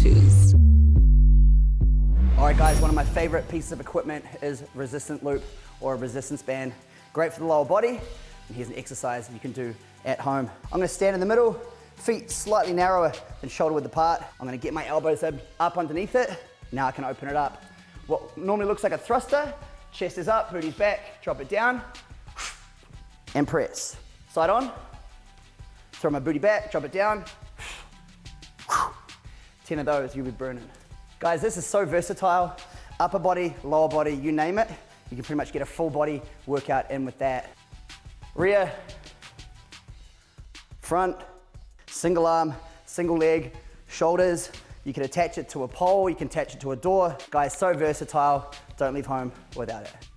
twos. All right guys, one of my favorite pieces of equipment is resistant loop or a resistance band. Great for the lower body. And here's an exercise you can do at home. I'm gonna stand in the middle, feet slightly narrower than shoulder width apart. I'm gonna get my elbows up underneath it. Now I can open it up. What normally looks like a thruster, chest is up, booty's back, drop it down, and press. Side on, throw my booty back, drop it down. 10 of those, you'll be burning. Guys, this is so versatile. Upper body, lower body, you name it. You can pretty much get a full body workout in with that. Rear, front, single arm, single leg, shoulders. You can attach it to a pole, you can attach it to a door. Guys, so versatile. Don't leave home without it.